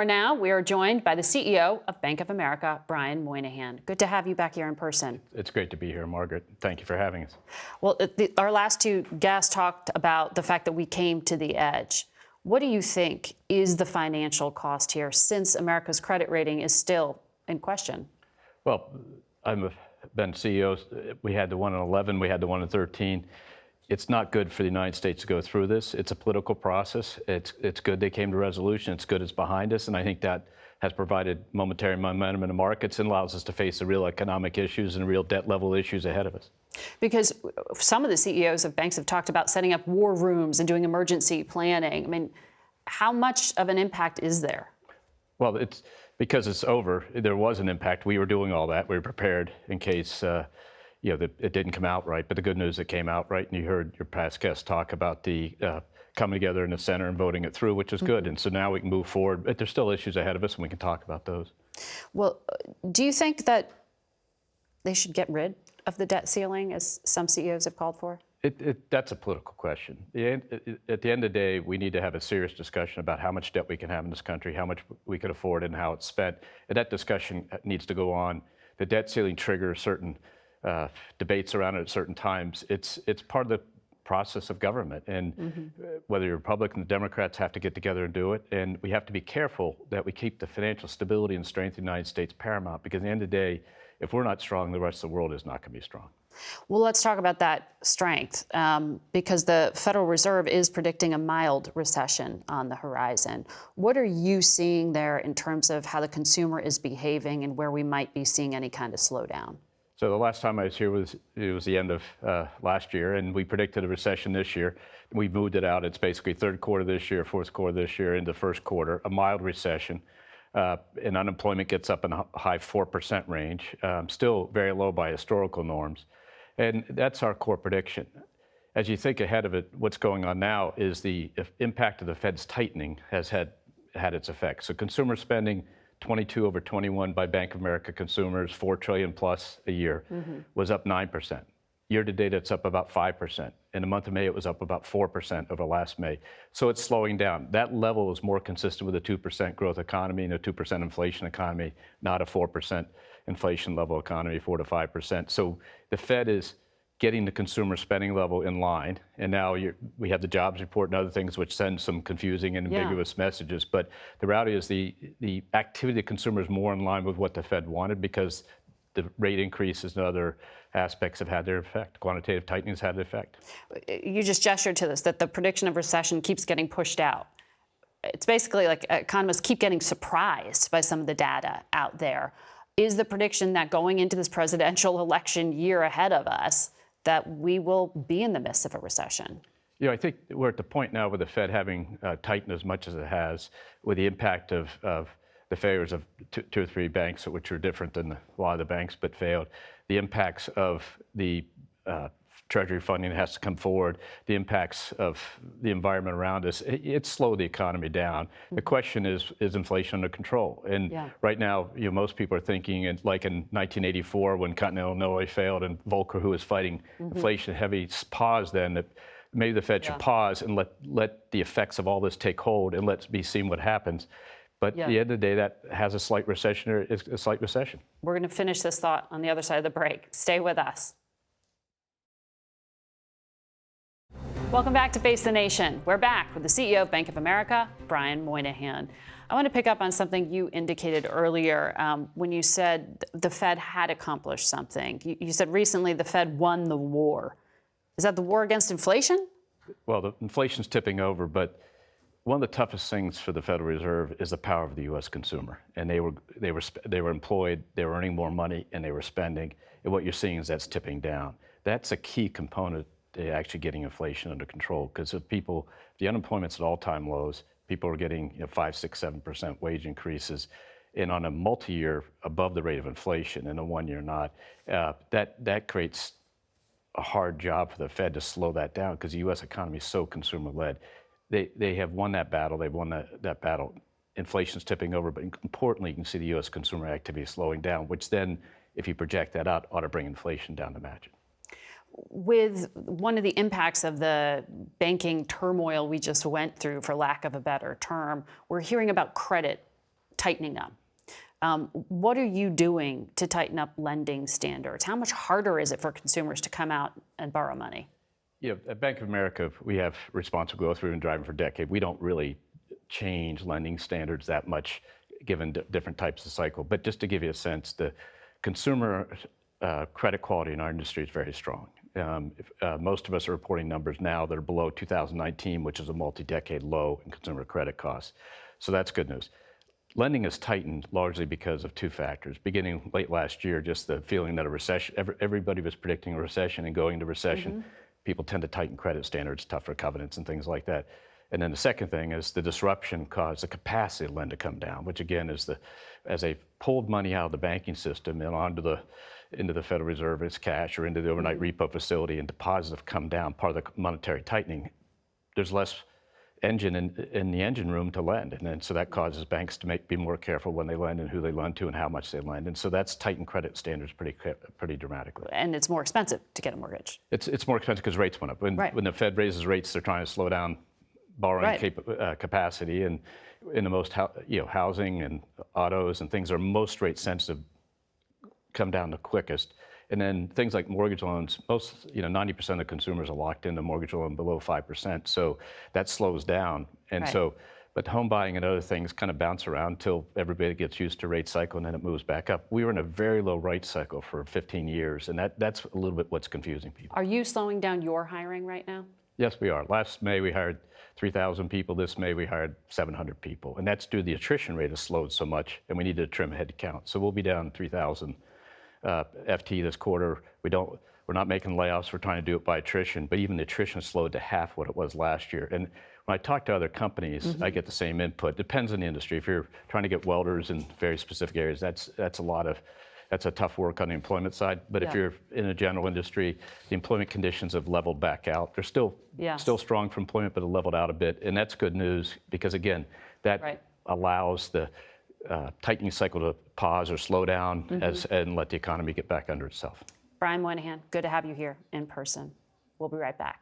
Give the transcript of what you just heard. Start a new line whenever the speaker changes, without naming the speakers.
Now we are joined by the CEO of Bank of America, Brian Moynihan. Good to have you back here in person.
It's great to be here, Margaret. Thank you for having us.
Well, our last two guests talked about the fact that we came to the edge. What do you think is the financial cost here, since America's credit rating is still in question?
Well, I've been CEO. We had the one in 11, we had the one in 13. It's not good for the United States to go through this. It's a political process. It's good they came to resolution. It's good it's behind us. And I think that has provided momentary momentum in the markets and allows us to face the real economic issues and real debt level issues ahead of us.
Because some of the CEOs of banks have talked about setting up war rooms and doing emergency planning. I mean, how much of an impact is there?
Well, it's because it's over. There was an impact. We were doing all that. We were prepared in case it didn't come out right, but the good news, it came out right, and you heard your past guests talk about the coming together in the center and voting it through, which is good. And so now we can move forward, but there's still issues ahead of us, and we can talk about those.
Well, do you think that they should get rid of the debt ceiling, as some CEOs have called for?
That's a political question. At the end of the day, we need to have a serious discussion about how much debt we can have in this country, how much we can afford, and how it's spent. And that discussion needs to go on. The debt ceiling triggers certain debates around it at certain times. It's part of the process of government, and whether you're Republican, the Democrats have to get together and do it, and we have to be careful that we keep the financial stability and strength of the United States paramount, because at the end of the day, if we're not strong, the rest of the world is not going to be strong.
Well, let's talk about that strength, because the Federal Reserve is predicting a mild recession on the horizon. What are you seeing there in terms of how the consumer is behaving and where we might be seeing any kind of slowdown?
So the last time I was here was the end of last year, and we predicted a recession this year. We moved it out. It's basically third quarter this year, fourth quarter this year, into first quarter, a mild recession. And unemployment gets up in a high 4% range, still very low by historical norms. And that's our core prediction. As you think ahead of it, what's going on now is the impact of the Fed's tightening has had its effect. So consumer spending, 22 over 21 by Bank of America consumers, $4 trillion plus a year, was up 9%. Year to date, it's up about 5%. In the month of May, it was up about 4% over last May. So it's slowing down. That level is more consistent with a 2% growth economy and a 2% inflation economy, not a 4% inflation level economy, 4 to 5%. So the Fed is getting the consumer spending level in line. And now we have the jobs report and other things which send some confusing and ambiguous messages. But the reality is the activity of the consumer is more in line with what the Fed wanted, because the rate increases and other aspects have had their effect. Quantitative tightening has had an effect.
You just gestured to this, that the prediction of recession keeps getting pushed out. It's basically like economists keep getting surprised by some of the data out there. Is the prediction that going into this presidential election year ahead of us, that we will be in the midst of a recession?
I think we're at the point now with the Fed having tightened as much as it has, with the impact of the failures of two or three banks, which are different than a lot of the banks but failed, the impacts of the Treasury funding that has to come forward, the impacts of the environment around us. It's slowed the economy down. The question is inflation under control? And right now, most people are thinking, like in 1984 when Continental Illinois failed and Volcker, who was fighting inflation heavy, paused then, that maybe the Fed should pause and let the effects of all this take hold, and let's be seeing what happens. But at the end of the day, that has a slight recession, or is a slight recession.
We're going to finish this thought on the other side of the break. Stay with us. Welcome back to Face the Nation. We're back with the CEO of Bank of America, Brian Moynihan. I want to pick up on something you indicated earlier when you said the Fed had accomplished something. You said recently the Fed won the war. Is that the war against inflation?
Well, the inflation's tipping over, but one of the toughest things for the Federal Reserve is the power of the U.S. consumer. And they were employed, they were earning more money, and they were spending. And what you're seeing is that's tipping down. That's a key component to actually getting inflation under control. Because if the unemployment's at all-time lows, people are getting 5, 6, 7% wage increases, and on a multi-year above the rate of inflation, and a 1 year not. That creates a hard job for the Fed to slow that down, because the U.S. economy is so consumer-led. They have won that battle. They've won that battle. Inflation's tipping over, but importantly, you can see the U.S. consumer activity slowing down, which then, if you project that out, ought to bring inflation down to match it.
With one of the impacts of the banking turmoil we just went through, for lack of a better term, we're hearing about credit tightening up. What are you doing to tighten up lending standards? How much harder is it for consumers to come out and borrow money?
At Bank of America, we have responsible growth. We've been driving for a decade. We don't really change lending standards that much given different types of cycle. But just to give you a sense, the consumer credit quality in our industry is very strong. Most of us are reporting numbers now that are below 2019, which is a multi-decade low in consumer credit costs. So that's good news. Lending has tightened largely because of two factors. Beginning late last year, just the feeling that a recession, everybody was predicting a recession and going into recession. People tend to tighten credit standards, tougher covenants and things like that. And then the second thing is the disruption caused the capacity to lend to come down, which again is as they pulled money out of the banking system and into the Federal Reserve as cash or into the overnight repo facility, and deposits have come down, part of the monetary tightening, there's less engine in the engine room to lend. And then so that causes banks to be more careful when they lend and who they lend to and how much they lend. And so that's tightened credit standards pretty dramatically.
And it's more expensive to get a mortgage.
It's more expensive because rates went up. When the Fed raises rates, they're trying to slow down borrowing capacity, and in the most housing and autos and things are most rate sensitive come down the quickest. And then things like mortgage loans, 90% of consumers are locked into a mortgage loan below 5%, so that slows down. And but home buying and other things kind of bounce around until everybody gets used to rate cycle and then it moves back up. We were in a very low rate cycle for 15 years, and that's a little bit what's confusing people.
Are you slowing down your hiring right now?
Yes, we are. Last May we hired 3,000 people. This May we hired 700 people, and that's due to the attrition rate has slowed so much, and we need to trim head count. So we'll be down 3,000 FT this quarter. We're not making layoffs. We're trying to do it by attrition, but even the attrition slowed to half what it was last year. And when I talk to other companies, I get the same input. Depends on the industry. If you're trying to get welders in very specific areas, that's a tough work on the employment side. But if you're in a general industry, the employment conditions have leveled back out. They're still strong for employment, but have leveled out a bit. And that's good news because, again, that allows the tightening cycle to pause or slow down and let the economy get back under itself.
Brian Moynihan, good to have you here in person. We'll be right back.